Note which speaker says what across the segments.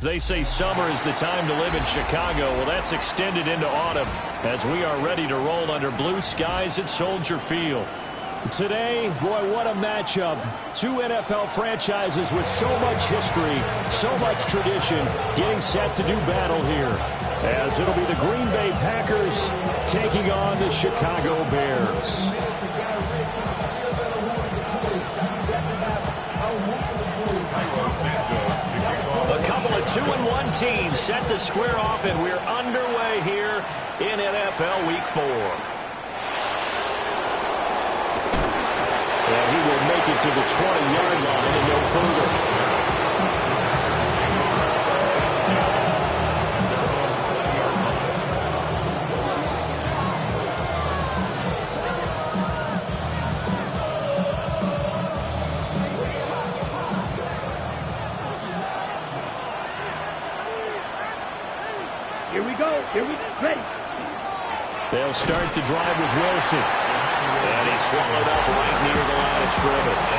Speaker 1: They say summer is the time to live in Chicago. Well, that's extended into autumn as we are ready to roll under blue skies at Soldier Field.
Speaker 2: Today, boy, what a matchup. Two NFL franchises with so much history, so much tradition, getting set to do battle here. As it'll be the Green Bay Packers taking on the Chicago Bears.
Speaker 1: A couple of 2-1 teams set to square off, and we're underway here in NFL Week 4.
Speaker 2: And he will make it to the 20-yard line and no further.
Speaker 3: Here we go. Ready.
Speaker 1: They'll start the drive with Wilson. And he's swallowed up right near the line of scrimmage.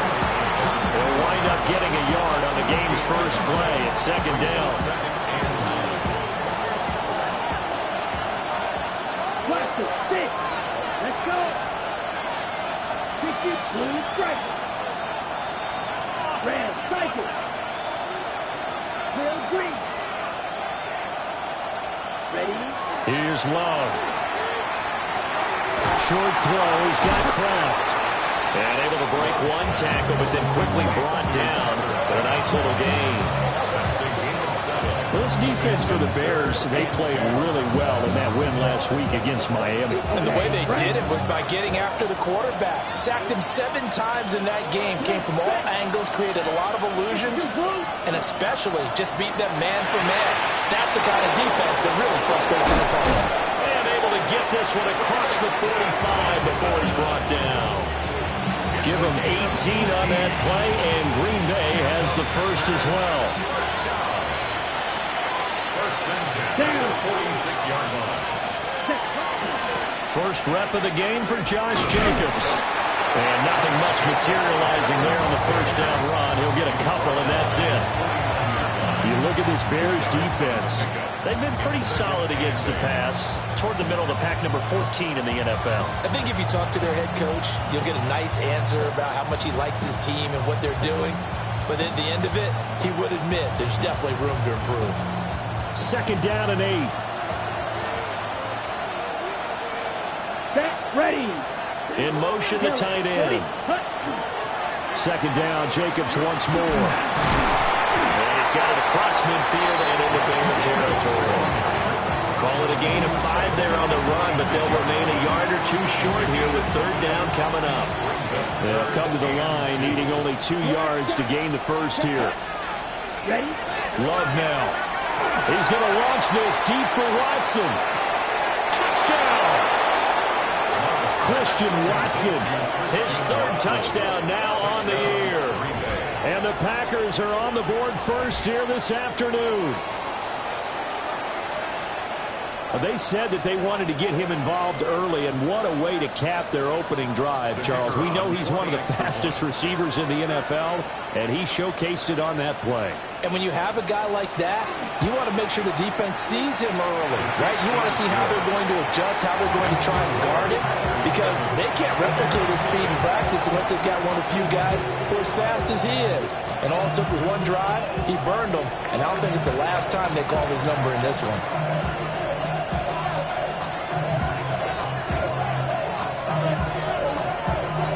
Speaker 1: They'll wind up getting a yard on the game's first play at second down.
Speaker 3: Watch the stick. Let's go. Kick it, blue strike. Red, cycle. Real green. Ready?
Speaker 1: Here's Love. Short throw. He's got Kraft. And able to break one tackle, but then quickly brought down. But a nice little gain.
Speaker 2: Well, this defense for the Bears, they played really well in that win last week against Miami.
Speaker 4: And the way they did it was by getting after the quarterback. Sacked him 7 times in that game. Came from all angles, created a lot of illusions, and especially just beat them man for man. That's the kind of defense that really frustrates an opponent.
Speaker 1: And able to get this one across the 45 before he's brought down. Give him 18 on that play, and Green Bay has the first as well.
Speaker 3: Down.
Speaker 1: 46-yard line. First rep of the game for Josh Jacobs. And nothing much materializing there on the first down run. He'll get a couple, and that's it.
Speaker 2: You look at this Bears defense.
Speaker 1: They've been pretty solid against the pass. Toward the middle of the pack, number 14 in the NFL.
Speaker 4: I think if you talk to their head coach, you'll get a nice answer about how much he likes his team and what they're doing. But at the end of it, he would admit there's definitely room to improve.
Speaker 2: Second down and 8.
Speaker 3: Set, ready.
Speaker 1: In motion, the tight end.
Speaker 2: Second down, Jacobs once more.
Speaker 1: And he's got it across midfield and into Bear territory. Call it a gain of 5 there on the run, but they'll remain a yard or 2 short here with third down coming up.
Speaker 2: They'll come to the line, needing only 2 yards to gain the first here.
Speaker 3: Ready?
Speaker 2: Love now. He's going to launch this deep for Watson. Touchdown! Christian Watson.
Speaker 1: His third touchdown now on the year.
Speaker 2: And the Packers are on the board first here this afternoon. They said that they wanted to get him involved early, and what a way to cap their opening drive, Charles. We know he's one of the fastest receivers in the NFL, and he showcased it on that play.
Speaker 4: And when you have a guy like that, you want to make sure the defense sees him early, right? You want to see how they're going to adjust, how they're going to try and guard it, because they can't replicate his speed in practice unless they've got one of the few guys who are as fast as he is. And all it took was one drive, he burned them, and I don't think it's the last time they call his number in this one.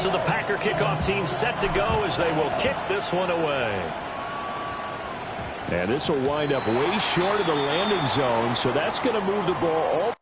Speaker 1: So the Packer kickoff team set to go as they will kick this one away.
Speaker 2: And this will wind up way short of the landing zone, so that's going to move the ball all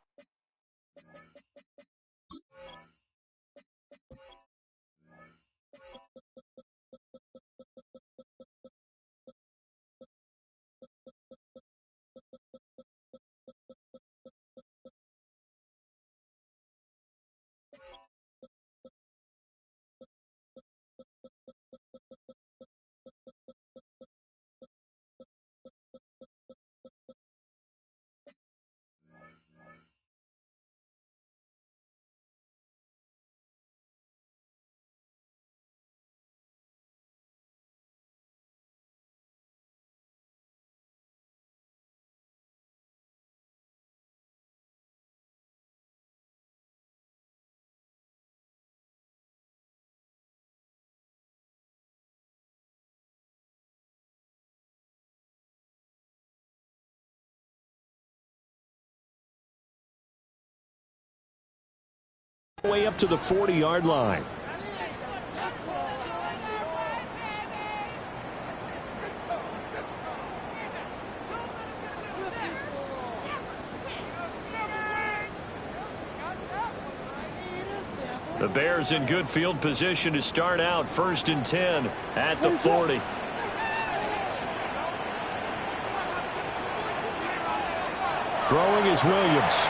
Speaker 2: Way up to the 40-yard line.
Speaker 1: The Bears in good field position to start out 1st and 10 at the 40.
Speaker 2: Throwing is Williams.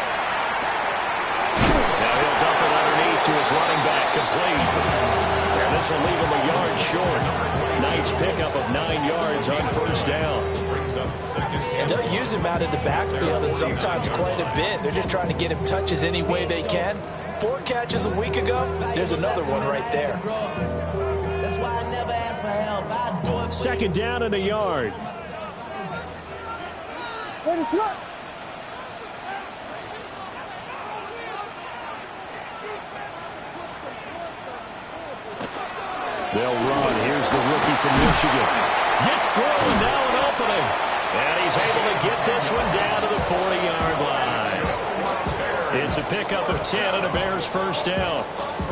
Speaker 1: Now he'll dump it underneath to his running back, complete. And this will leave him a yard short. Nice pickup of 9 yards on 1st down.
Speaker 4: And they'll use him out of the backfield, and sometimes quite a bit. They're just trying to get him touches any way they can. 4 catches a week ago. There's another one right there.
Speaker 5: That's why I never ask for help. I do it.
Speaker 2: 2nd down and a yard.
Speaker 3: What is up?
Speaker 2: They'll run. Here's the rookie from Michigan.
Speaker 1: Gets through, and now an opening. And he's able to get this one down to the 40-yard line. It's a pickup of 10 and a Bears 1st down.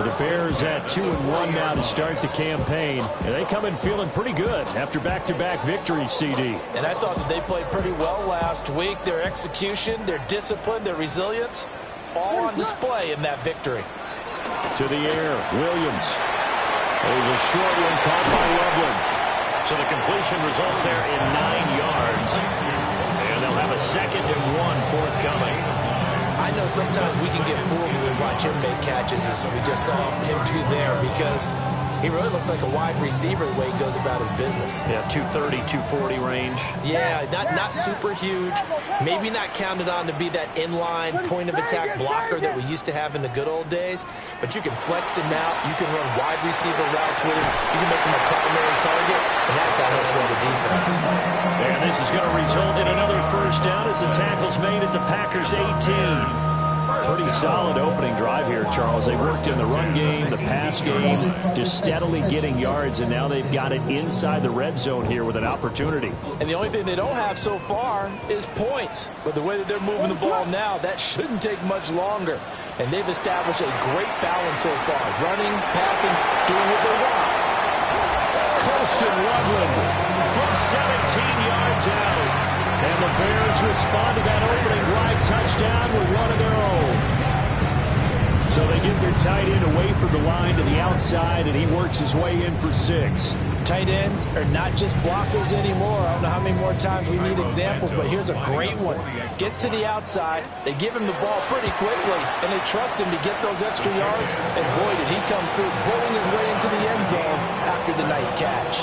Speaker 2: The Bears at 2-1 now to start the campaign. And they come in feeling pretty good after back-to-back victories, CD.
Speaker 4: And I thought that they played pretty well last week. Their execution, their discipline, their resilience, all on display in that victory.
Speaker 2: To the air, Williams. There's a short one caught by Loveland.
Speaker 1: So the completion results there in 9 yards. And they'll have a 2nd and 1 forthcoming.
Speaker 4: I know sometimes we can get fooled when we watch him make catches, as we just saw him do there, because he really looks like a wide receiver the way he goes about his business.
Speaker 1: Yeah, 230, 240 range.
Speaker 4: Yeah, not super huge. Maybe not counted on to be that inline point-of-attack blocker that we used to have in the good old days, but you can flex him out. You can run wide receiver routes with him. You can make him a primary target, and that's how he'll show the defense.
Speaker 1: And this is going to result in another 1st down as the tackle's made at the Packers' 18.
Speaker 2: Pretty solid opening drive here, Charles. They worked in the run game, the pass game, just steadily getting yards, and now they've got it inside the red zone here with an opportunity.
Speaker 4: And the only thing they don't have so far is points. But the way that they're moving the ball now, that shouldn't take much longer. And they've established a great balance so far. Running, passing, doing what they want.
Speaker 2: Colston Loveland
Speaker 1: From 17 yards out.
Speaker 2: And the Bears respond to that opening drive touchdown with one of their own. So they get their tight end away from the line to the outside, and he works his way in for 6.
Speaker 4: Tight ends are not just blockers anymore. I don't know how many more times we need examples, but here's a great one. Gets to the outside, they give him the ball pretty quickly, and they trust him to get those extra yards, and boy, did he come through, bulling his way into the end zone after the nice catch.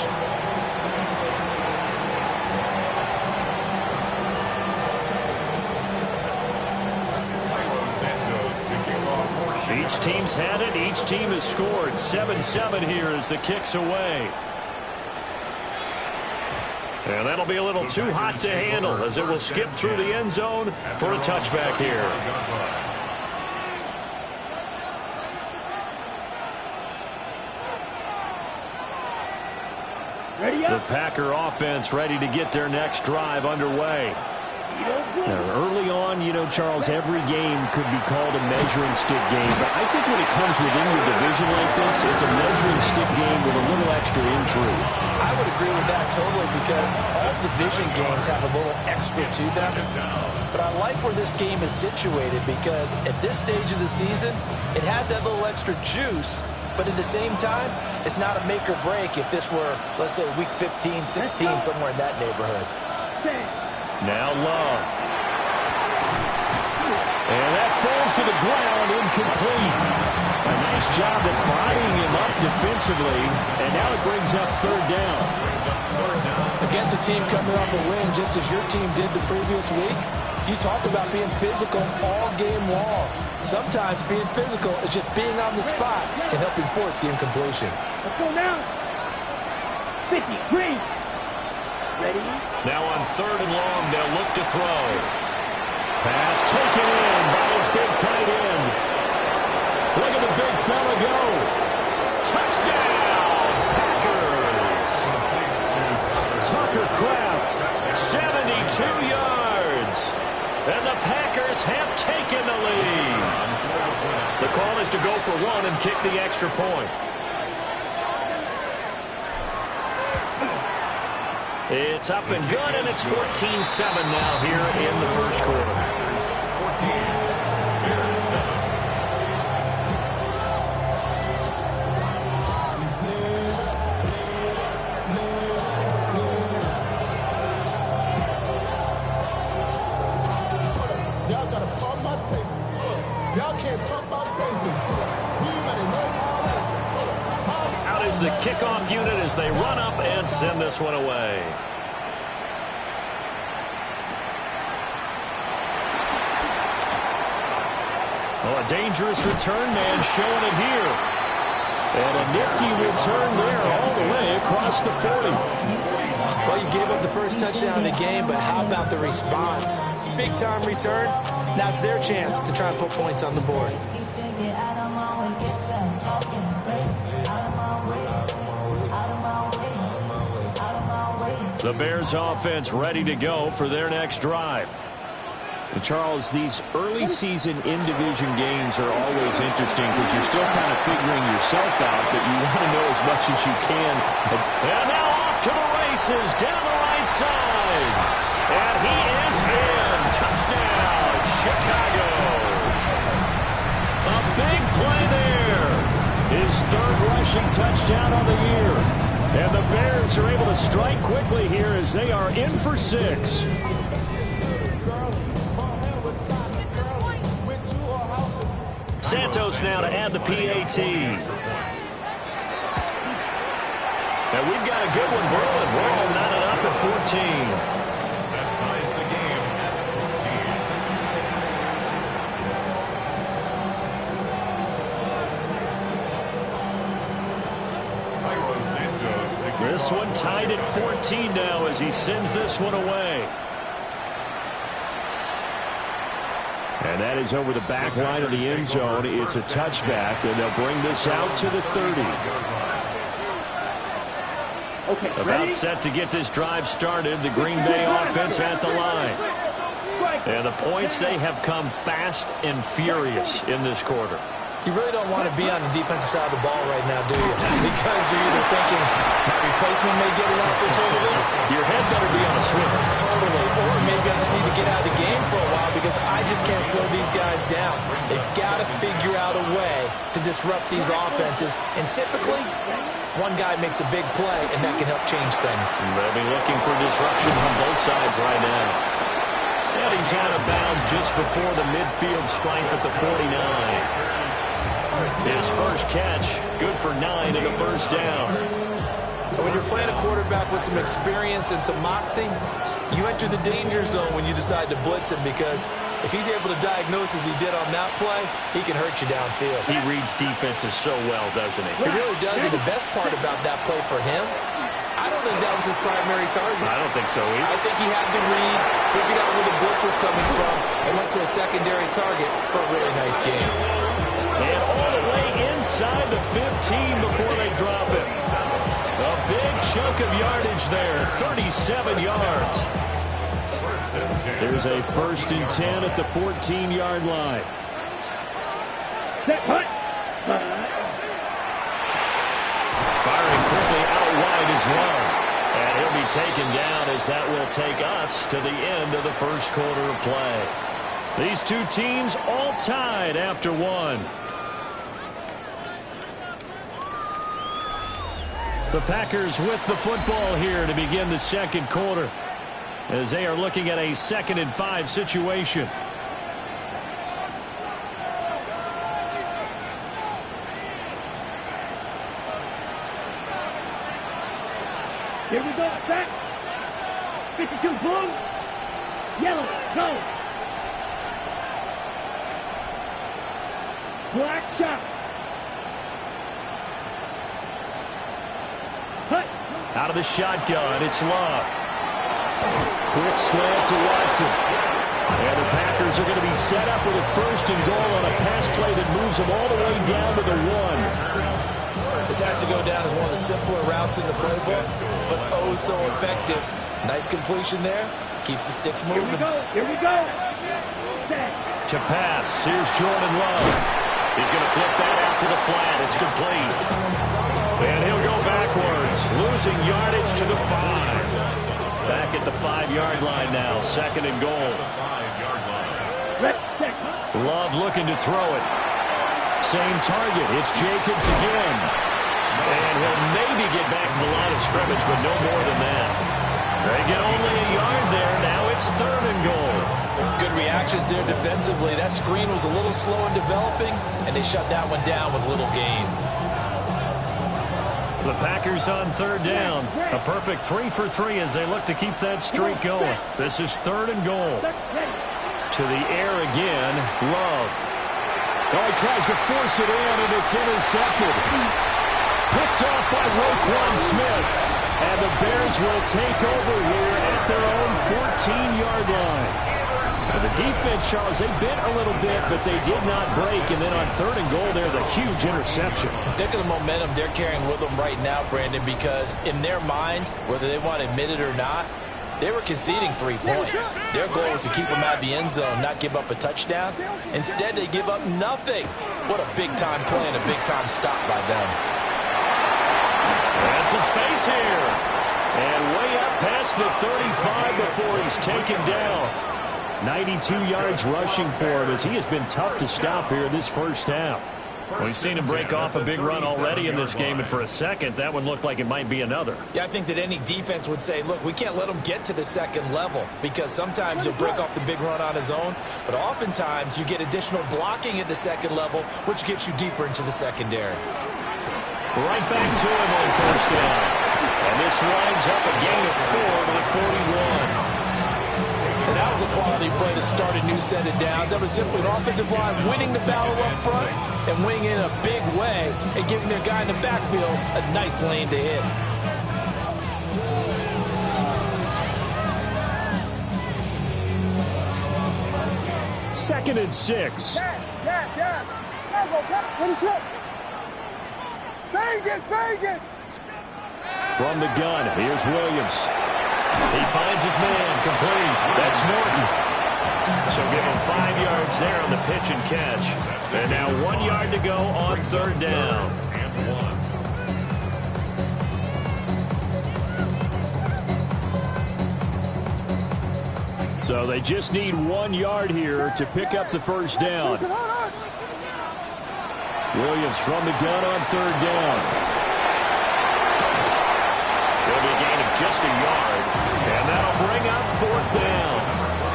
Speaker 1: Each team's had it. Each team has scored. 7-7 here as the kick's away. And that'll be a little too hot to handle as it will skip through the end zone for a touchback here.
Speaker 3: Ready
Speaker 1: The
Speaker 3: up.
Speaker 1: Packer offense ready to get their next drive underway.
Speaker 2: Now, early on, you know, Charles, every game could be called a measuring stick game. But I think when it comes within your division like this, it's a measuring stick game with a little extra intrigue.
Speaker 4: I would agree with that totally, because all division games have a little extra to them. But I like where this game is situated, because at this stage of the season, it has that little extra juice. But at the same time, it's not a make or break if this were, let's say, week 15, 16, somewhere in that neighborhood.
Speaker 1: Now Love.
Speaker 2: And that falls to the ground, incomplete. A nice job of bodying him up defensively, and now it brings up 3rd down.
Speaker 4: Against a team coming off a win, just as your team did the previous week, you talk about being physical all game long. Sometimes being physical is just being on the spot and helping force the incompletion.
Speaker 3: Let's go now. 50, green. Ready?
Speaker 1: Now on 3rd and long, they'll look to throw.
Speaker 2: Pass taken in by his big tight end. Look at the big fella go.
Speaker 1: Touchdown, Packers.
Speaker 2: Tucker Kraft.
Speaker 1: 72 yards. And the Packers have taken the lead. The call is to go for one and kick the extra point. It's up and good, and it's 14-7 now here in the first quarter. Out is the kickoff unit as they run up and send this one away. Oh, a dangerous return man showing it here. And a nifty return there all the way across the 40.
Speaker 4: Well, you gave up the first touchdown of the game, but how about the response? Big-time return. Now it's their chance to try and put points on the board.
Speaker 1: The Bears offense ready to go for their next drive.
Speaker 2: And Charles, these early season in-division games are always interesting because you're still kind of figuring yourself out, but you want to know as much as you can.
Speaker 1: And now off to the races down the right side. And he is in. Touchdown, Chicago.
Speaker 2: A big play there. His third rushing touchdown on the year. And the Bears are able to strike quickly here as they are in for 6.
Speaker 1: Santos now to add the PAT. And we've got a good one brewing. We're all knotted up at 14.
Speaker 6: That ties the game at 14.
Speaker 1: This one tied at 14 now as he sends this one away.
Speaker 2: And that is over the back line of the end zone. It's a touchback, and they'll bring this out to the 30.
Speaker 3: Okay,
Speaker 1: About set to get this drive started. The Green Bay offense at the line. And the points, they have come fast and furious in this quarter.
Speaker 4: You really don't want to be on the defensive side of the ball right now, do you? Because you're either thinking my replacement may get an opportunity.
Speaker 1: Your head better be on a swivel.
Speaker 4: Totally. Or maybe I just need to get out of the game for a while because I just can't slow these guys down. They've got to figure out a way to disrupt these offenses. And typically, one guy makes a big play, and that can help change things.
Speaker 1: They'll be looking for disruption on both sides right now. And he's out of bounds just before the midfield stripe at the 49. His first catch, good for 9 in the first down.
Speaker 4: When you're playing a quarterback with some experience and some moxie, you enter the danger zone when you decide to blitz him because if he's able to diagnose as he did on that play, he can hurt you downfield.
Speaker 1: He reads defenses so well, doesn't he?
Speaker 4: He really does, and the best part about that play for him, I don't think that was his primary target.
Speaker 1: I don't think so either.
Speaker 4: I think he had the read, figured out where the blitz was coming from, and went to a secondary target for a really nice game.
Speaker 1: And all the way inside the 15 before they drop it. A big chunk of yardage there, 37 yards.
Speaker 2: There's a 1st and 10 at the 14-yard line.
Speaker 3: Set, hut.
Speaker 1: Firing quickly out wide is Love. And he'll be taken down as that will take us to the end of the first quarter of play. These two teams all tied after one. The Packers with the football here to begin the second quarter as they are looking at a 2nd and 5 situation.
Speaker 3: Here we go, set. 52 blue. Yellow, go. Black shot. Hut.
Speaker 1: Out of the shotgun, it's Love. Quick slant to Watson. And the Packers are going to be set up with a 1st and goal on a pass play that moves them all the way down to the 1.
Speaker 4: This has to go down as one of the simpler routes in the playbook, but oh so effective. Nice completion there. Keeps the sticks
Speaker 3: Here we
Speaker 4: moving.
Speaker 3: go. Here we go. Set.
Speaker 2: To pass, here's Jordan Love. He's going to flip that out to the flat. It's complete. And he'll go backwards, losing yardage to the 5. Back at the 5-yard line now, 2nd and goal. Love looking to throw it. Same target. It's Jacobs again. And he'll maybe get back to the line of scrimmage, but no more than that. They get only a yard there. Now it's 3rd and goal.
Speaker 4: Good reactions there defensively. That screen was a little slow in developing, and they shut that one down with little gain.
Speaker 2: The Packers on 3rd down. A perfect 3 for 3 as they look to keep that streak going. This is 3rd and goal. To the air again, Love. Oh, he tries to force it in, and it's intercepted. Picked off by Roquan Smith. And the Bears will take over here at their own 14-yard line. And the defense, Charles, they bit a little bit, but they did not break. And then on 3rd and goal, there's a huge interception.
Speaker 4: Think of the momentum they're carrying with them right now, Brandon, because in their mind, whether they want to admit it or not, they were conceding 3 points. Their goal was to keep them out of the end zone, not give up a touchdown. Instead, they give up nothing. What a big-time play and a big-time stop by them.
Speaker 2: And some space here. And way up past the 35 before he's taken down. 92 yards rushing for him as he has been tough to stop here this first half. We've seen him break off a big run already in this game, and for a second, that one looked like it might be another.
Speaker 4: Yeah, I think that any defense would say, look, we can't let him get to the 2nd level because sometimes he'll break off the big run on his own, but oftentimes you get additional blocking at the 2nd level, which gets you deeper into the secondary.
Speaker 2: Right back to him on 1st down. And this winds up a gain of 4 to the 41.
Speaker 4: And that was a quality play to start a new set of downs. That was simply an offensive line winning the battle up front and winning in a big way and giving their guy in the backfield a nice lane to hit.
Speaker 2: Second and 6.
Speaker 3: Yeah. What is it? Vegas!
Speaker 2: From the gun, here's Williams. He finds his man, complete. That's Norton. So give him 5 yards there on the pitch and catch. And now 1 yard to go on 3rd down. So they just need 1 yard here to pick up the first down. Williams from the gun on 3rd down. There'll be a gain of just a yard, and that'll bring up 4th down.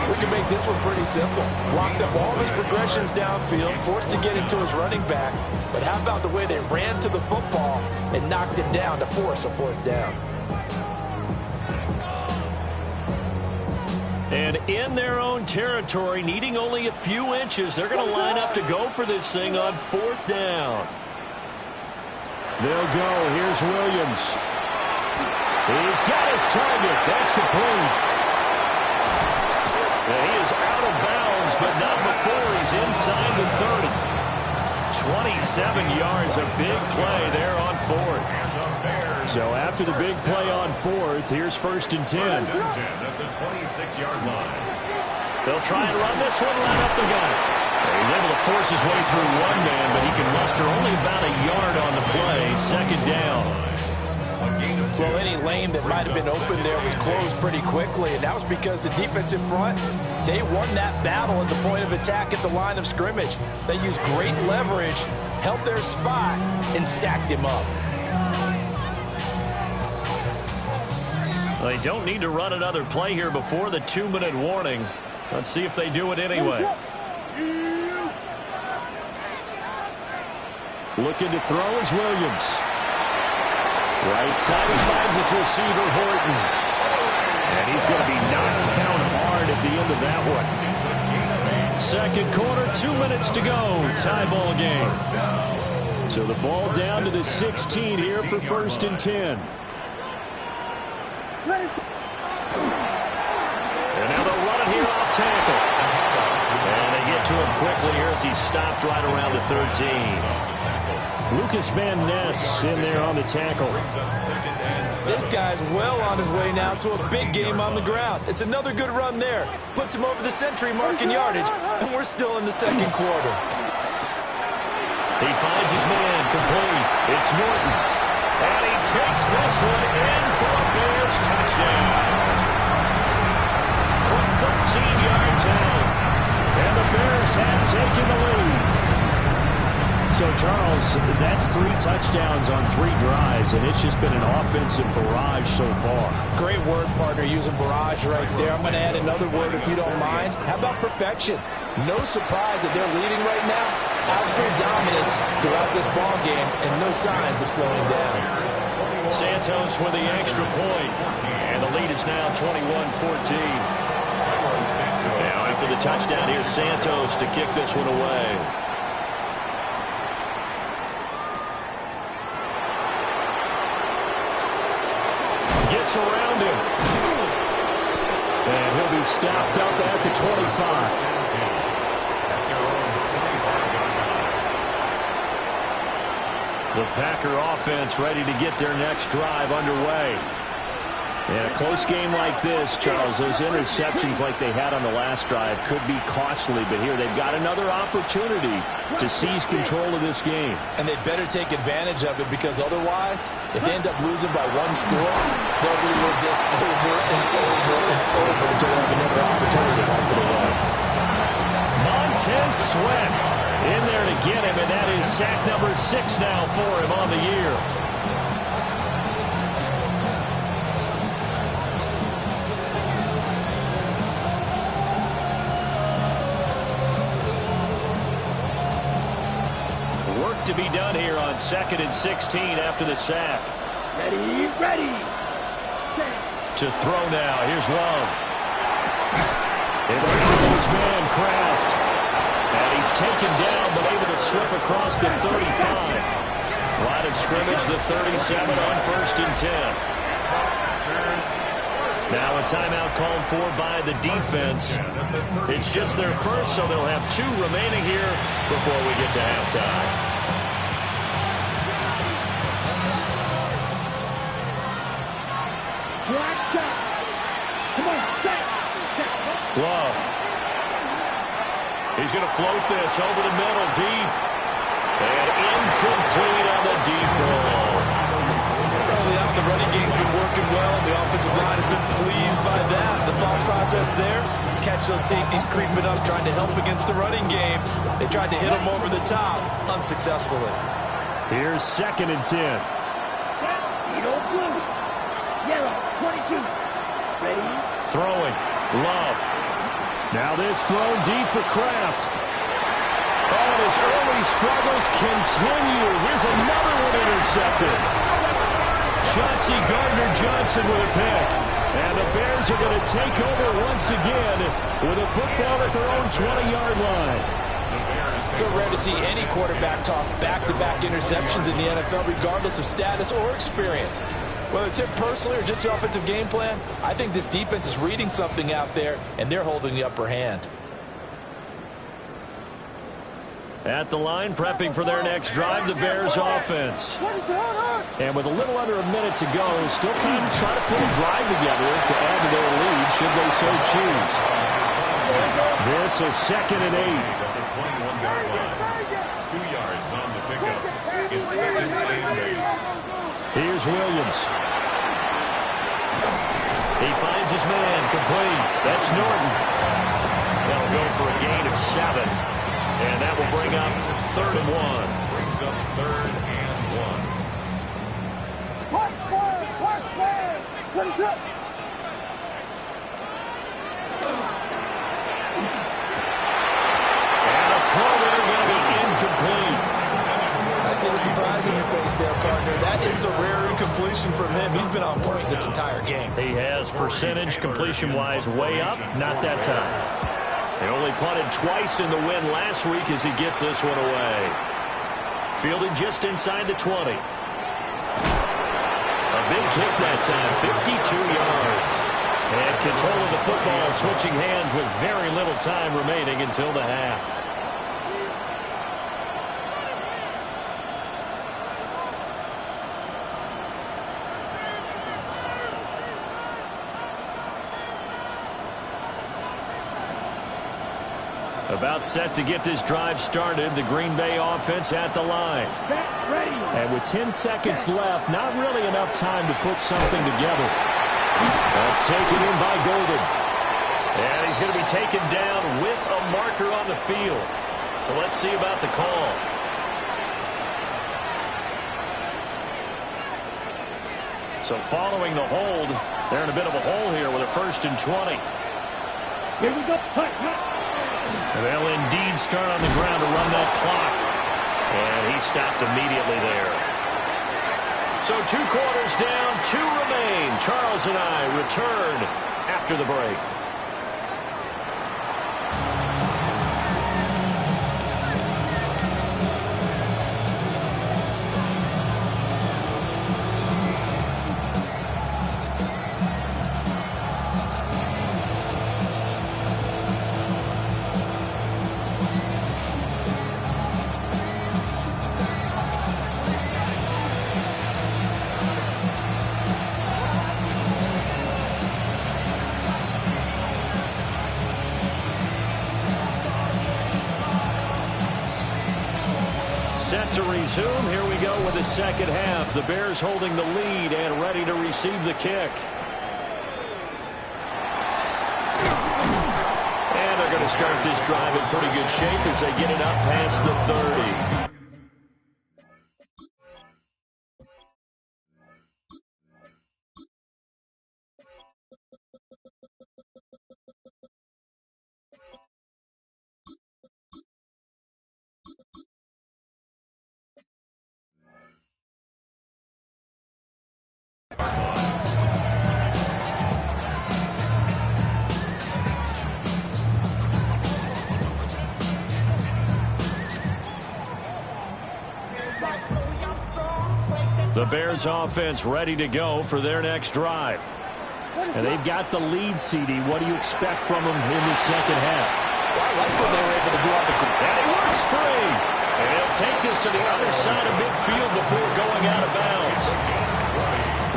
Speaker 4: We can make this one pretty simple. Locked up all of his progressions downfield, forced to get into his running back. But how about the way they ran to the football and knocked him down to force a 4th down?
Speaker 2: And in their own territory, needing only a few inches, they're going to line up to go for this thing on 4th down. They'll go. Here's Williams. He's got his target. That's complete. And he is out of bounds, but not before he's inside the 30. 27 yards, a big play there on 4th. So after the big play on 4th, here's 1st and 10.
Speaker 6: At the 26-yard line.
Speaker 2: They'll try and run this one right up the gut. He's able to force his way through one man, but he can muster only about a yard on the play. 2nd down.
Speaker 4: Well, any lane that might have been open there was closed pretty quickly, and that was because the defensive front, they won that battle at the point of attack at the line of scrimmage. They used great leverage, held their spot, and stacked him up.
Speaker 2: They don't need to run another play here before the 2-minute warning. Let's see if they do it anyway. Looking to throw is Williams. Right side, he finds his receiver, Horton. And he's going to be knocked down hard at the end of that one. 2nd quarter, 2 minutes to go. Tie ball game. So the ball down to the 16 here for 1st and 10. And now they'll run it here off tackle. And they get to him quickly here as he's stopped right around the 13. Lucas Van Ness in there on the tackle.
Speaker 4: This guy's well on his way now to a big game on the ground. It's another good run there. Puts him over the century mark in yardage, and we're still in the second quarter.
Speaker 1: He finds his man complete. It's Norton. And he takes this one in for a Bears touchdown. From 13 yards out. And the Bears have taken the lead.
Speaker 2: So, Charles, that's 3 touchdowns on 3 drives, and it's just been an offensive barrage so far.
Speaker 4: Great word, partner, using barrage right there. I'm going to add another word if you don't mind. How about perfection? No surprise that they're leading right now. Absolute dominance throughout this ball game, and no signs of slowing down.
Speaker 1: Santos with the extra point, and the lead is now 21-14. Now, after the touchdown, here's Santos to kick this one away. Gets around him.
Speaker 2: And he'll be stopped up at the 25.
Speaker 1: The Packer offense ready to get their next drive underway.
Speaker 2: In a close game like this, Charles, those interceptions like they had on the last drive could be costly, but here they've got another opportunity to seize control of this game.
Speaker 4: And they better take advantage of it, because otherwise, if they end up losing by 1 score, they'll relive this over and over and over until they have another opportunity to wipe it away.
Speaker 1: Montez Sweat in there to get him, and that is sack number 6 now for him on the year. To be done here on 2nd and 16 after the sack.
Speaker 3: Ready, ready.
Speaker 1: To throw now. Here's Love. And his man, Kraft. And he's taken down, but able to slip across the 35. Line of scrimmage, the 37 on 1st and 10. Now a timeout called for by the defense. It's just their first, so they'll have 2 remaining here before we get to halftime. Love. He's going to float this over the middle, deep. And incomplete on the deep ball.
Speaker 4: Early on, the running game's been working well, and the offensive line has been pleased by that. The thought process there, catch those safeties creeping up, trying to help against the running game. They tried to hit them over the top, unsuccessfully.
Speaker 2: Here's 2nd and 10.
Speaker 3: Yellow, blue. Yellow, 22. Ready?
Speaker 1: Throwing. Love.
Speaker 2: Now this throw deep for Kraft. Oh, and his early struggles continue. Here's another one intercepted.
Speaker 1: Chauncey Gardner-Johnson with a pick. And the Bears are going to take over once again with a football at their own 20-yard line.
Speaker 4: So rare to see any quarterback toss back-to-back interceptions in the NFL, regardless of status or experience. Whether it's him personally or just the offensive game plan, I think this defense is reading something out there, and they're holding the upper hand.
Speaker 1: At the line, prepping for their next drive, the Bears offense.
Speaker 2: And with a little under a minute to go, still time to try to put a drive together to add to their lead, should they so choose. This is 2nd and 8.
Speaker 6: 21-yard line. 2 yards on the pickup. It's 2nd and 8.
Speaker 2: Here's Williams.
Speaker 1: He finds his man complete. That's Norton. That'll go for a gain of 7. And that will bring up 3rd and 1.
Speaker 6: Brings up 3rd and 1.
Speaker 3: Watch flares. What's up?
Speaker 1: And a throw there going to be incomplete.
Speaker 4: I see the surprise in your face there, partner. That is a rare incompletion from him. He's been on point this entire game.
Speaker 1: He has percentage completion-wise way up. Not that time. He only punted twice in the win last week as he gets this one away. Fielded just inside the 20. A big kick that time, 52 yards. And control of the football switching hands with very little time remaining until the half.
Speaker 2: About set to get this drive started. The Green Bay offense at the line. And with 10 seconds left, not really enough time to put something together. That's taken in by Golden. And he's going to be taken down with a marker on the field. So let's see about the call. So following the hold, they're in a bit of a hole here with a 1st and 20.
Speaker 3: Here we go.
Speaker 2: They'll indeed start on the ground to run that clock. And he stopped immediately there. So 2 quarters down, 2 remain. Charles and I return after the break. Set to resume. Here we go with the second half. The Bears holding the lead and ready to receive the kick. And they're going to start this drive in pretty good shape as they get it up past the 30. The Bears offense ready to go for their next drive. And they've got the lead, CD. What do you expect from them in the second half?
Speaker 4: Well, I like what they were able to do on the ground.
Speaker 2: And he works free. And he'll take this to the other side of midfield before going out of bounds.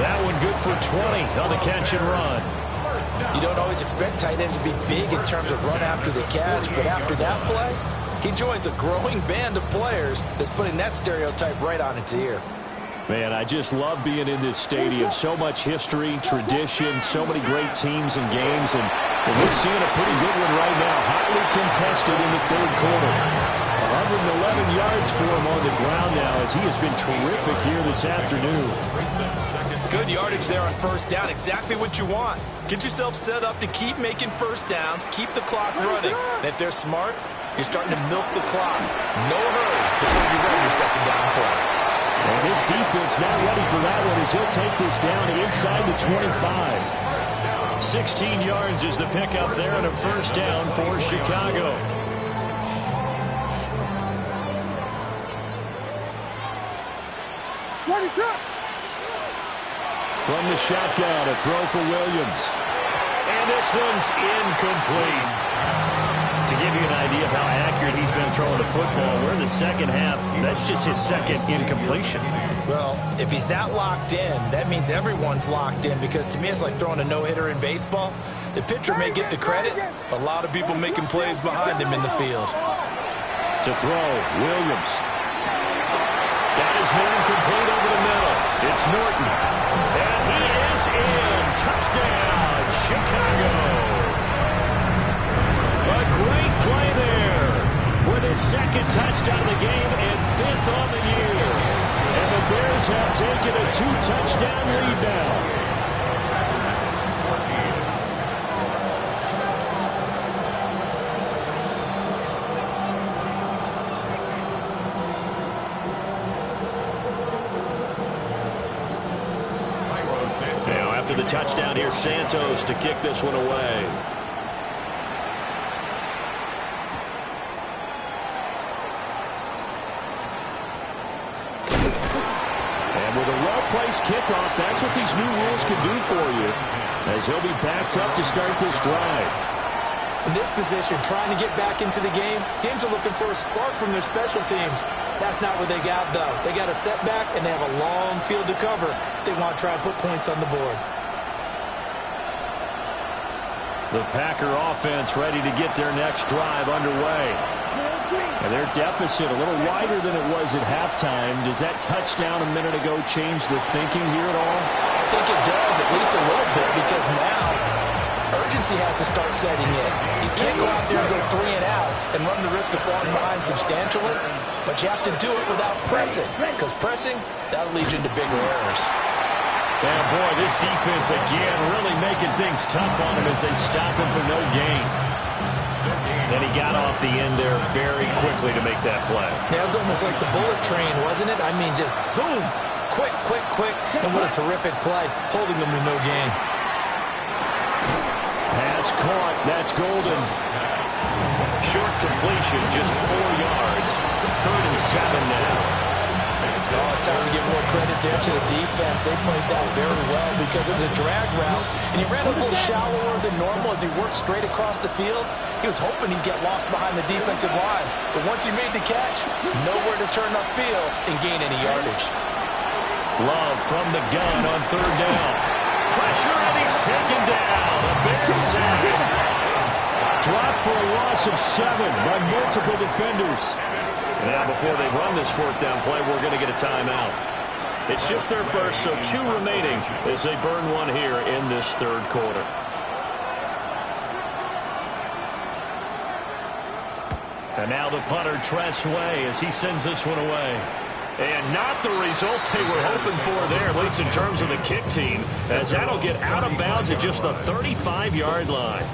Speaker 2: That one good for 20 on the catch and run.
Speaker 4: You don't always expect tight ends to be big in terms of run after the catch, but after that play, he joins a growing band of players that's putting that stereotype right on its ear.
Speaker 2: Man, I just love being in this stadium. So much history, tradition, so many great teams and games, and we're seeing a pretty good one right now. Highly contested in the third quarter. 111 yards for him on the ground now as he has been terrific here this afternoon.
Speaker 7: Good yardage there on first down. Exactly what you want. Get yourself set up to keep making first downs, keep the clock running. And if they're smart, you're starting to milk the clock. No hurry before you run your second down play.
Speaker 2: And this defense not ready for that one as he'll take this down inside the 25. 16 yards is the pickup there and a first down for Chicago. From the shotgun, a throw for Williams. And this one's incomplete. To give you an idea of how accurate he's been throwing the football, we're in the second half. That's just his second incompletion.
Speaker 7: Well, if he's that locked in, that means everyone's locked in, because to me it's like throwing a no-hitter in baseball. The pitcher may get the credit, but a lot of people making plays behind him in the field.
Speaker 2: To throw, Williams. Got his man complete over the middle. It's Norton. And he is in. Touchdown, Chicago. A great play there with his second touchdown of the game and 5th on the year. And the Bears have taken a 2-touchdown lead now. Now after the touchdown here, Santos to kick this one away. Well-placed kickoff. That's what these new rules can do for you, as he'll be backed up to start this drive.
Speaker 4: In this position, trying to get back into the game, teams are looking for a spark from their special teams. That's not what they got, though. They got a setback, and they have a long field to cover if they want to try and put points on the board.
Speaker 2: The Packer offense ready to get their next drive underway. And their deficit a little wider than it was at halftime. Does that touchdown a minute ago change the thinking here at all?
Speaker 4: I think it does, at least a little bit, because now urgency has to start setting in. You can't go out there and go 3 and out and run the risk of falling behind substantially, but you have to do it without pressing, because pressing, that'll lead you into bigger errors.
Speaker 2: And boy, this defense again really making things tough on him as they stop him for no gain. And he got off the end there very quickly to make that play.
Speaker 4: Yeah, it was almost like the bullet train, wasn't it? I mean, just zoom, quick, quick, quick, and what a terrific play, holding them to no gain.
Speaker 2: Pass caught, that's Golden.
Speaker 1: Short completion, just 4 yards. 3rd and 7 now.
Speaker 4: Oh, it's time to give more credit there to the defense. They played that very well because it was a drag route, and he ran a little shallower than normal as he worked straight across the field. He was hoping he'd get lost behind the defensive line, but once he made the catch, nowhere to turn upfield and gain any yardage.
Speaker 2: Love from the gun on 3rd down. Pressure, and he's taken down. A Bears sack. Dropped for a loss of 7 by multiple defenders.
Speaker 1: Now, before they run this 4th down play, we're going to get a timeout. It's just their first, so 2 remaining as they burn one here in this 3rd quarter.
Speaker 2: And now the punter, Tress Way, as he sends this one away.
Speaker 1: And not the result they were hoping for there, at least in terms of the kick team, as that'll get out of bounds at just the 35-yard line.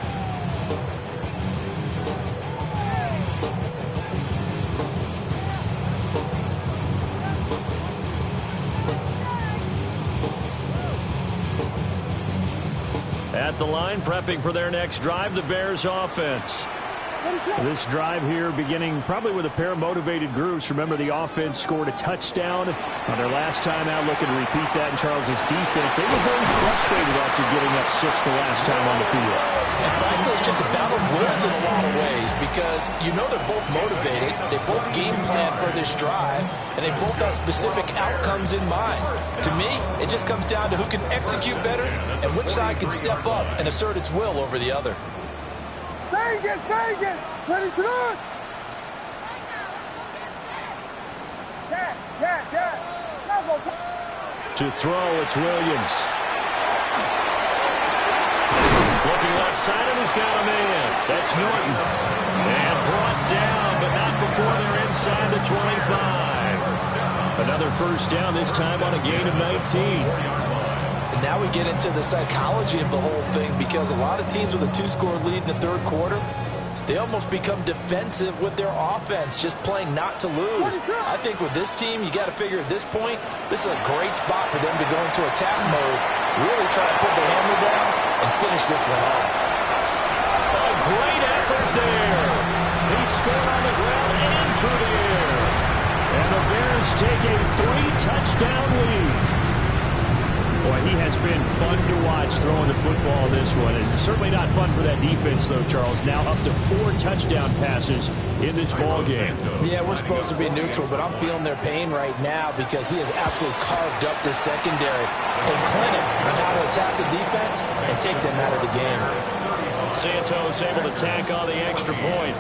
Speaker 2: At the line, prepping for their next drive, the Bears offense. This drive here beginning probably with a pair of motivated groups. Remember, the offense scored a touchdown on their last time out, looking to repeat that in Charles's defense. They were very frustrated after getting up 6 the last time on the field.
Speaker 4: And frankly, it's just a battle of wills in a lot of ways because you know they're both motivated, they both game plan for this drive, and they both have specific outcomes in mind. To me, it just comes down to who can execute better and which side can step up and assert its will over the other.
Speaker 3: Vegas, let it run!
Speaker 2: To throw, it's Williams.
Speaker 1: Looking left side, and he's got a man. That's Norton. And brought down, but not before they're inside the 25.
Speaker 2: Another 1st down, this time on a gain of 19.
Speaker 4: Now we get into the psychology of the whole thing because a lot of teams with a 2-score lead in the 3rd quarter, they almost become defensive with their offense, just playing not to lose. I think with this team, you got to figure at this point, this is a great spot for them to go into attack mode, really try to put the hammer down and finish this one off.
Speaker 1: A great effort there. He scored on the ground and through the air.
Speaker 2: And the Bears take a 3-touchdown lead. Boy, he has been fun to watch throwing the football this one. It's certainly not fun for that defense, though, Charles. Now up to 4 touchdown passes in this ball game.
Speaker 4: Yeah, we're supposed to be neutral, but I'm feeling their pain right now because he has absolutely carved up this secondary, a clinic on how to attack the defense and take them out of the game.
Speaker 1: Santos able to tack on the extra point.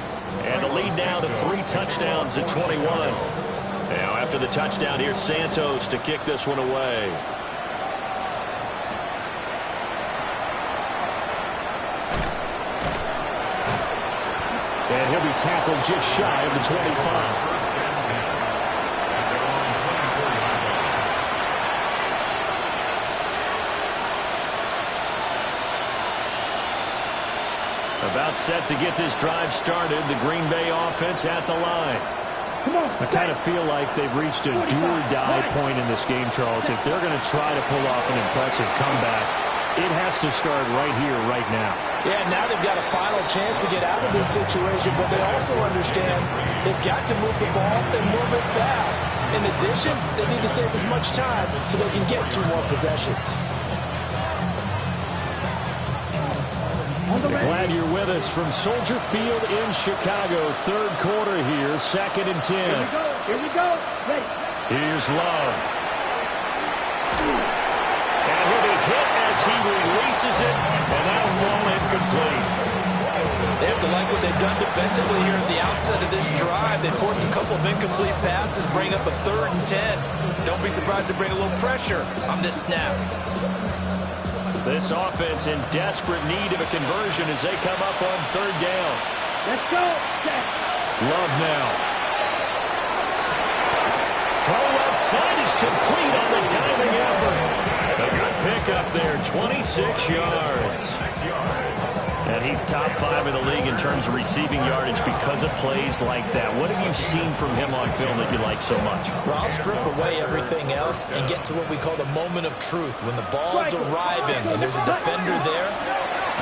Speaker 1: And the lead now to 3 touchdowns at 21. Now after the touchdown, here's Santos to kick this one away.
Speaker 2: And he'll be tackled just shy of the 25. About set to get this drive started, the Green Bay offense at the line. I kind of feel like they've reached a do-or-die point in this game, Charles. If they're going to try to pull off an impressive comeback, it has to start right here, right now.
Speaker 4: Yeah, now they've got a final chance to get out of this situation, but they also understand they've got to move the ball and move it fast. In addition, they need to save as much time so they can get 2 more possessions.
Speaker 2: Glad you're with us from Soldier Field in Chicago. 3rd quarter here, 2nd and 10.
Speaker 3: Here we go. Ready.
Speaker 2: Here's Love.
Speaker 1: And he'll be hit as he releases it, and that'll fall incomplete.
Speaker 7: They have to like what they've done defensively here at the outset of this drive. They forced a couple of incomplete passes, bring up a 3rd and 10. Don't be surprised to bring a little pressure on this snap.
Speaker 2: This offense in desperate need of a conversion as they come up on 3rd down.
Speaker 3: Let's go.
Speaker 2: Love now. Throw left side is complete on the diving effort. A good pickup there, 26 yards. And he's top 5 in the league in terms of receiving yardage because of plays like that. What have you seen from him on film that you like so much?
Speaker 7: Well, I'll strip away everything else and get to what we call the moment of truth. When the ball's arriving and there's a defender there,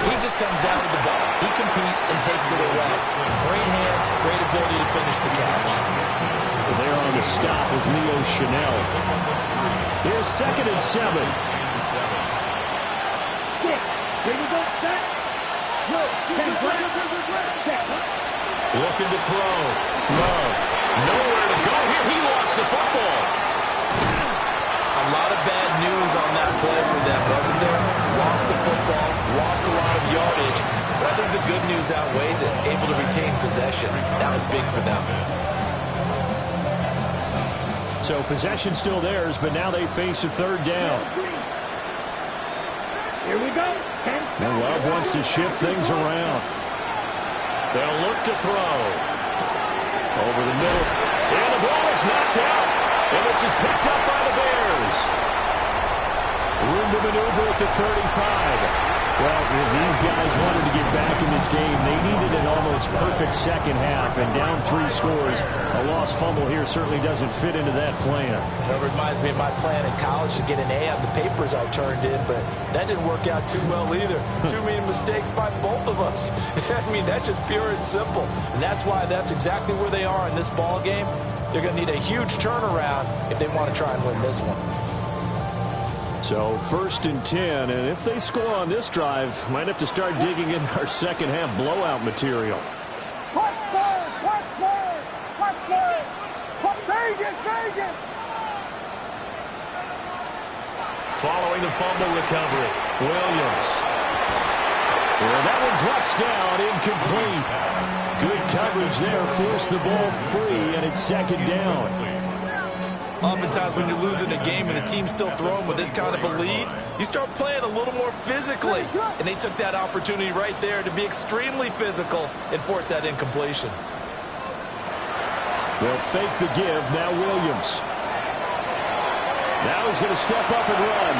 Speaker 7: he just comes down with the ball. He competes and takes it away. Great hands, great ability to finish the catch.
Speaker 2: There on the stop with Leo Chanel. Here's 2nd and 7.
Speaker 3: Here we go, set.
Speaker 2: Looking to throw. Love. Nowhere to go here. He lost the football.
Speaker 7: A lot of bad news on that play for them, wasn't there? Lost the football, lost a lot of yardage, but I think the good news outweighs it. Able to retain possession. That was big for them.
Speaker 2: So possession still theirs, but now they face a 3rd down.
Speaker 3: Here we go.
Speaker 2: And Love wants to shift things around. They'll look to throw. Over the middle. And the ball is knocked out. And this is picked up by the Bears. Room to maneuver at the 35. Well, if these guys wanted to get back in this game, they needed an almost perfect second half. And down 3 scores, a lost fumble here certainly doesn't fit into that plan.
Speaker 4: That reminds me of my plan in college to get an A on the papers I turned in, but that didn't work out too well either. Too many mistakes by both of us. I mean, that's just pure and simple. And that's why that's exactly where they are in this ball game. They're going to need a huge turnaround if they want to try and win this one.
Speaker 2: So 1st and 10, and if they score on this drive, might have to start digging in our second half blowout material. Following the fumble recovery, Williams. Well, that one drops down, incomplete. Good coverage there, forced the ball free, and it's 2nd down.
Speaker 7: Oftentimes when you're losing a game and the team's still throwing with this kind of a lead, you start playing a little more physically. And they took that opportunity right there to be extremely physical and force that incompletion.
Speaker 2: They'll fake the give. Now Williams. Now he's going to step up and run.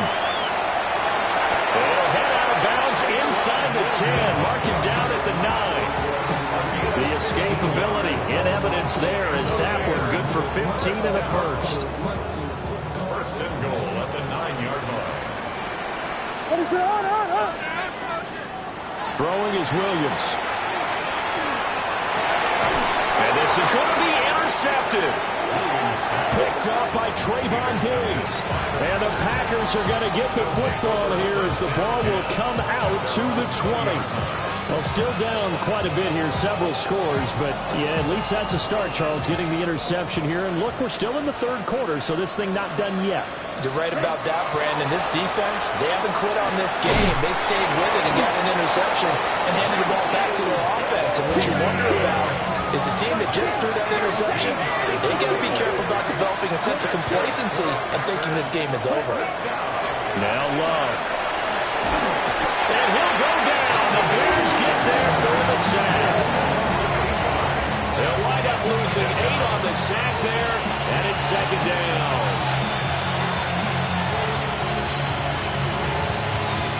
Speaker 2: They'll head out of bounds inside the 10. Mark him down at the 9. The escapability in evidence there as that one good for 15 and a first.
Speaker 6: 1st and goal at the 9-yard line.
Speaker 2: Throwing is Williams. And this is going to be intercepted. Picked up by Trayvon Diggs. And the Packers are going to get the football here as the ball will come out to the 20. Well, still down quite a bit here, several scores, but yeah, at least that's a start, Charles, getting the interception here. And look, we're still in the 3rd quarter, so this thing not done yet.
Speaker 4: You're right about that, Brandon. This defense, they haven't quit on this game. They stayed with it and got an interception and handed the ball back to their offense. And what you wonder about is the team that just threw that interception, they got to be careful about developing a sense of complacency and thinking this game is over.
Speaker 2: Now Love. And he'll go down. The Bears get there for the sack. They'll wind up losing 8 on the sack there, and it's 2nd down.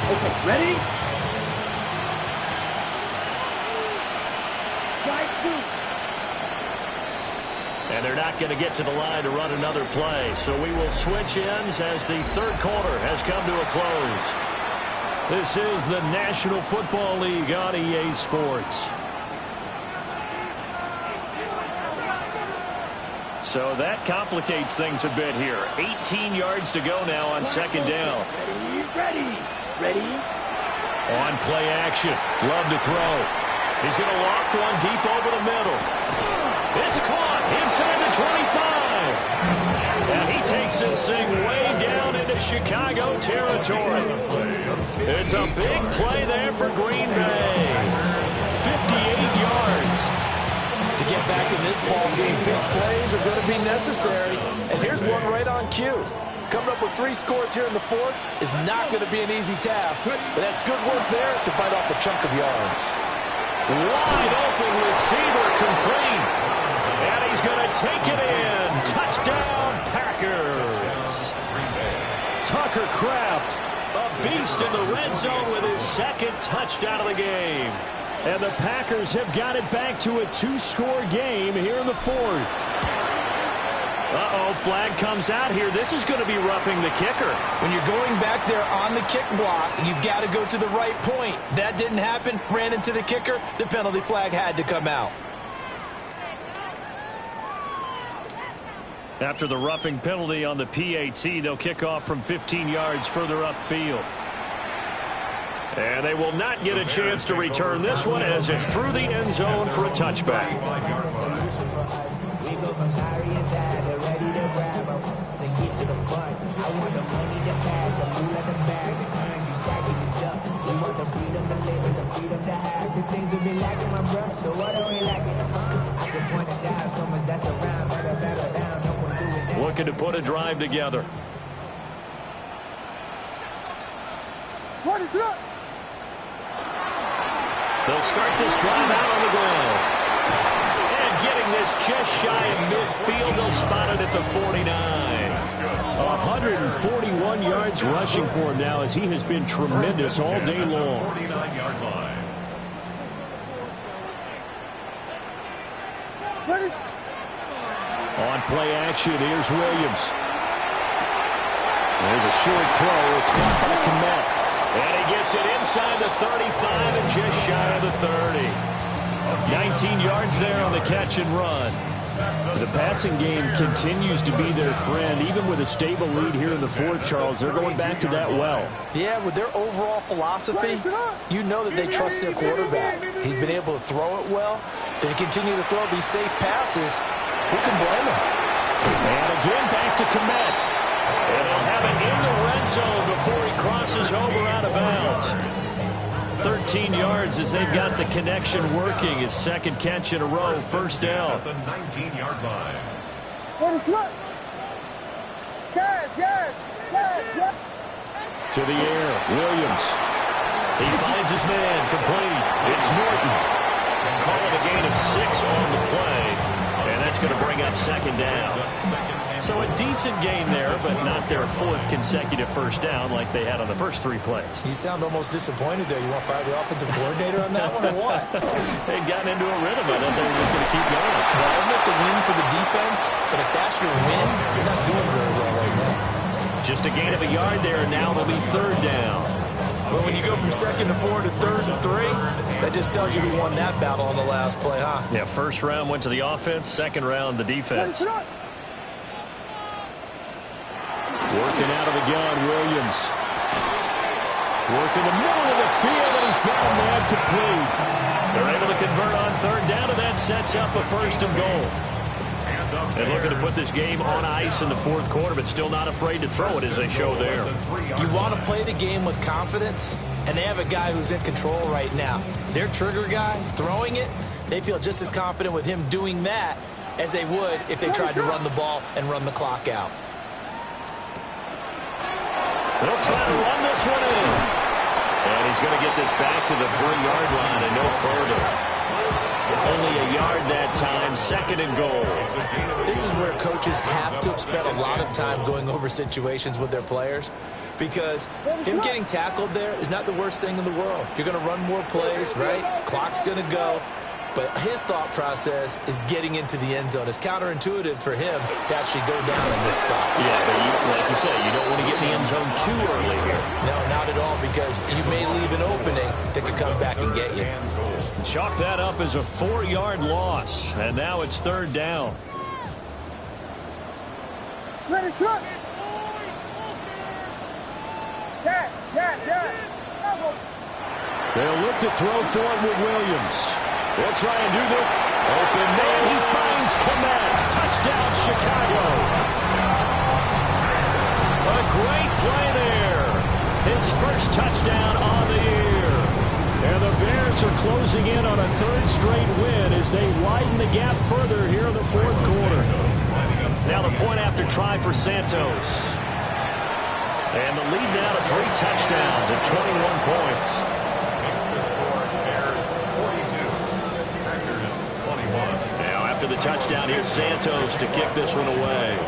Speaker 3: Okay, ready? Strike 2.
Speaker 2: And they're not going to get to the line to run another play, so we will switch ends as the 3rd quarter has come to a close. This is the National Football League on EA Sports. So that complicates things a bit here. 18 yards to go now on 2nd down.
Speaker 3: Ready.
Speaker 2: On play action. Love to throw. He's going to loft one deep over the middle. It's caught inside the 25. And he takes this thing way down into Chicago territory. It's a big play there for Green Bay. 58
Speaker 4: back in this ball game, big plays are going to be necessary. And here's one right on cue. Coming up with 3 scores here in the fourth is not going to be an easy task. But that's good work there to bite off a chunk of yards.
Speaker 2: Wide open receiver complete. And he's going to take it in. Touchdown, Packers. Tucker Kraft, a beast in the red zone with his second touchdown of the game. And the Packers have got it back to a 2-score game here in the fourth. Uh-oh, flag comes out here. This is going to be roughing the kicker.
Speaker 7: When you're going back there on the kick block, you've got to go to the right point. That didn't happen. Ran into the kicker. The penalty flag had to come out.
Speaker 2: After the roughing penalty on the PAT, they'll kick off from 15 yards further upfield. And they will not get a chance to return this one as it's through the end zone for a touchback. Looking to put a drive together.
Speaker 3: What is up?
Speaker 2: They'll start this drive out on the ground. And getting this just shy of midfield, they'll spot it at the 49. 141 yards rushing for him now as he has been tremendous all day long.
Speaker 6: 49-yard line.
Speaker 2: On play action, here's Williams. There's a short throw. It's caught by Kmet. And he gets it inside the 35 and just shy of the 30. 19 yards there on the catch and run. The passing game continues to be their friend. Even with a stable lead here in the fourth, Charles, they're going back to that well.
Speaker 4: Yeah, with their overall philosophy, you know that they trust their quarterback. He's been able to throw it well. They continue to throw these safe passes. Who can blame them?
Speaker 2: And again, back to Kmet. And they'll have it in the red zone before he crosses over out of bounds. 13 yards as they've got the connection working. His second catch in a row, first down.
Speaker 6: At the 19-yard line.
Speaker 2: To the air, Williams. He finds his man, complete. It's Norton. Call it a gain of 6 on the play. And that's going to bring up second down. So a decent gain there, but not their 4th consecutive first down like they had on the first 3 plays.
Speaker 7: You sound almost disappointed there. You want to fire the offensive coordinator on that one or what?
Speaker 2: They'd gotten into a rhythm. I thought they were just going to keep going.
Speaker 7: Well, almost a win for the defense, but if that's your win, you're not doing very well right now.
Speaker 2: Just a gain of a yard there, and now it'll be third down.
Speaker 7: Well, when you go from 2nd to 4 to 3rd and 3, that just tells you who won that battle on the last play, huh?
Speaker 2: Yeah, first round went to the offense, second round the defense. Working out of the gun, Williams. Working the middle of the field, and he's got a man complete. They're able to convert on third down, and that sets up a first and goal. And looking to put this game on ice in the fourth quarter, but still not afraid to throw it as they show there.
Speaker 7: You want to play the game with confidence, and they have a guy who's in control right now. Their trigger guy, throwing it, they feel just as confident with him doing that as they would if they tried to run the ball and run the clock out.
Speaker 2: They'll try to run this one in. And he's going to get this back to the 3-yard line and no further. Only a yard that time, second and goal.
Speaker 7: This is where coaches have to have spent a lot of time going over situations with their players, because him getting tackled there is not the worst thing in the world. You're going to run more plays, right? Clock's going to go. But his thought process is getting into the end zone. It's counterintuitive for him to actually go down in this spot.
Speaker 2: Yeah, but like you said, you don't want to get in the end zone too early here.
Speaker 7: No, not at all, because you may leave an opening that could come back and get you.
Speaker 2: Chalk that up as a 4-yard loss. And now it's third down.
Speaker 3: Ready, set.
Speaker 2: They'll look to throw for it with Williams. They'll try and do this. Open man, he finds Kmet. Touchdown, Chicago. A great play there. His first touchdown on the year. And the Bears Bucs are closing in on a third straight win as they widen the gap further here in the fourth quarter.
Speaker 1: Now the point after try for Santos. And the lead now to 3 touchdowns at 21 points.
Speaker 6: Makes the score Bears 42, Packers 21.
Speaker 1: Now after the touchdown, here's Santos to kick this one away.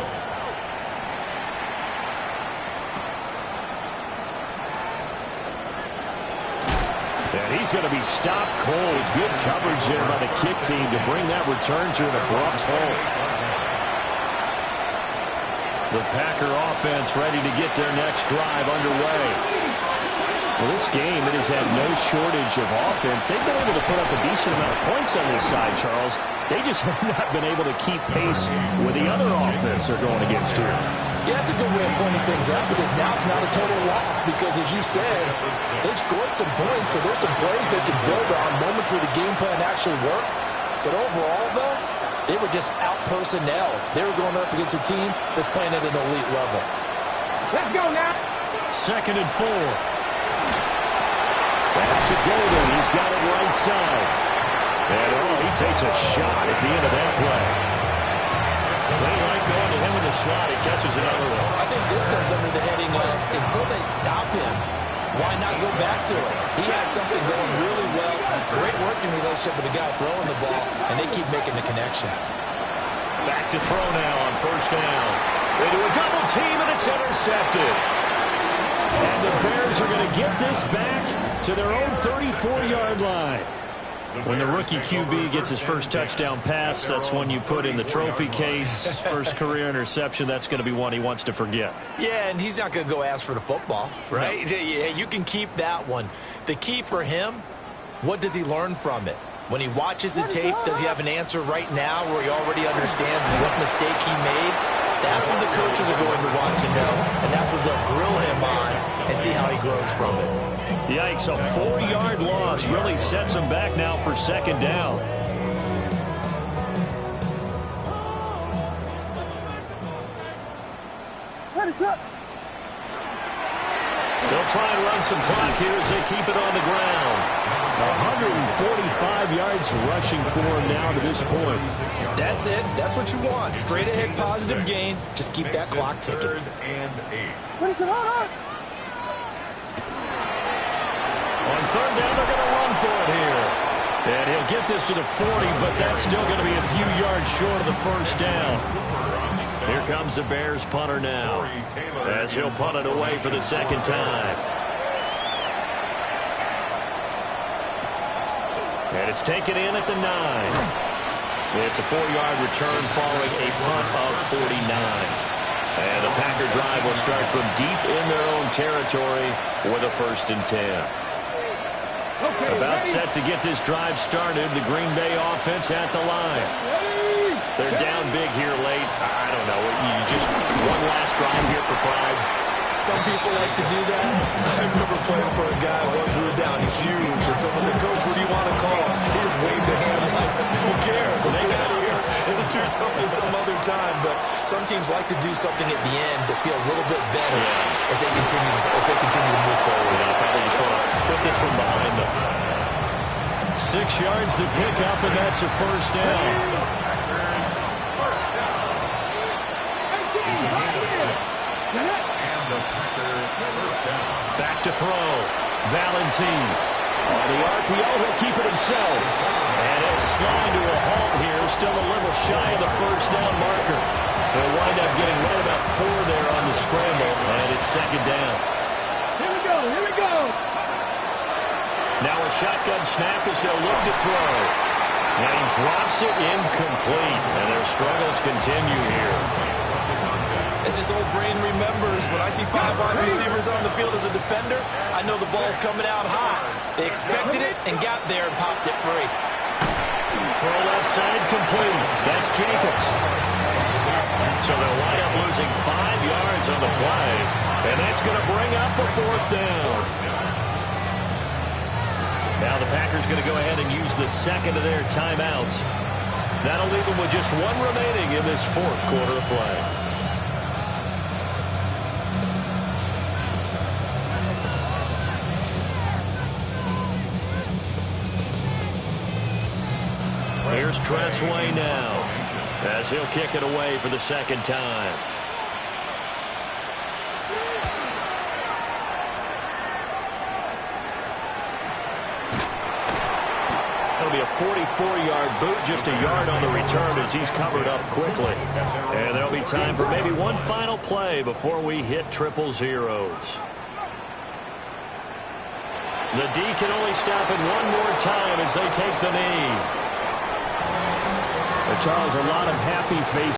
Speaker 2: And he's going to be stopped cold. Good coverage there by the kick team to bring that return to an abrupt halt.
Speaker 1: The Packer offense ready to get their next drive underway.
Speaker 2: Well, this game, it has had no shortage of offense. They've been able to put up a decent amount of points on this side, Charles. They just have not been able to keep pace with the other offense they're going against here.
Speaker 4: Yeah, that's a good way of pointing things out because now it's not a total loss because, as you said, they've scored some points, so there's some plays they can build on, moments where the game plan actually worked. But overall, though, they were just out-personnel. They were going up against a team that's playing at an elite level.
Speaker 3: Let's go now.
Speaker 2: 2nd and 4. That's to Golden. He's got it right side. And, he takes a shot at the end of that play.
Speaker 1: They like going to him in the slot. He catches another one.
Speaker 4: I think this comes under the heading of until they stop him, why not go back to it? He has something going really well. Great working relationship with the guy throwing the ball, and they keep making the connection.
Speaker 1: Back to throw now on 1st down. They do a double team, and it's intercepted.
Speaker 2: And the Bears are going to get this back to their own 34-yard line.
Speaker 1: When the rookie QB gets his first touchdown pass, that's when you put in the trophy case. First career interception, that's going to be one he wants to forget.
Speaker 4: Yeah, and he's not going to go ask for the football, right? No. Yeah, you can keep that one. The key for him, what does he learn from it? When he watches the tape, does he have an answer right now where he already understands what mistake he made? That's what the coaches are going to want to know, and that's what they'll grill him on and see how he grows from it.
Speaker 1: Yikes, a 4-yard loss really sets him back now for 2nd down. They'll try and run some clock here as they keep it on the ground.
Speaker 2: 145 yards rushing for him now to this point.
Speaker 4: That's it. That's what you want. Straight ahead positive gain. Just keep that clock ticking.
Speaker 6: 3rd and 8.
Speaker 1: On 3rd down, they're going to run for it here. And he'll get this to the 40, but that's still going to be a few yards short of the 1st down. Here comes the Bears punter now, as he'll punt it away for the 2nd time. And it's taken in at the 9. It's a 4-yard return following a punt of 49. And the Packer drive will start from deep in their own territory with a 1st and 10. About set to get this drive started. The Green Bay offense at the line. They're down big here late. I don't know. You just one last drive here for pride.
Speaker 4: Some people like to do that. I remember playing for a guy once we were down. He's huge. And someone said, "Coach, what do you want to call?" He just waved a hand like, who cares? Let's get out of here and do something some other time. But some teams like to do something at the end to feel a little bit better as they continue to move forward.
Speaker 1: I probably just want to put this one behind them. 6 yards to pick up, and that's a 1st down. Back to throw. Valentine. On the RPO, he'll keep it himself. And he'll slide to a halt here. Still a little shy of the 1st down marker. They'll wind up getting right about 4 there on the scramble. And it's 2nd down.
Speaker 3: Here we go.
Speaker 1: Now a shotgun snap as they'll look to throw. And he drops it incomplete. And their struggles continue here.
Speaker 4: As his old brain remembers, when I see 5 wide receivers on the field as a defender, I know the ball's coming out hot. They expected it and got there and popped it free.
Speaker 1: Throw left side complete. That's Jacobs. So they'll wind up losing 5 yards on the play. And that's going to bring up a 4th down. Now the Packers going to go ahead and use the 2nd of their timeouts. That'll leave them with just 1 remaining in this 4th quarter of play. Here's Tressway now, as he'll kick it away for the second time. It'll be a 44-yard boot, just a yard on the return as he's covered up quickly. And there'll be time for maybe one final play before we hit triple zeros. The D can only stop it one more time as they take the knee.
Speaker 2: Charles, a lot of happy faces.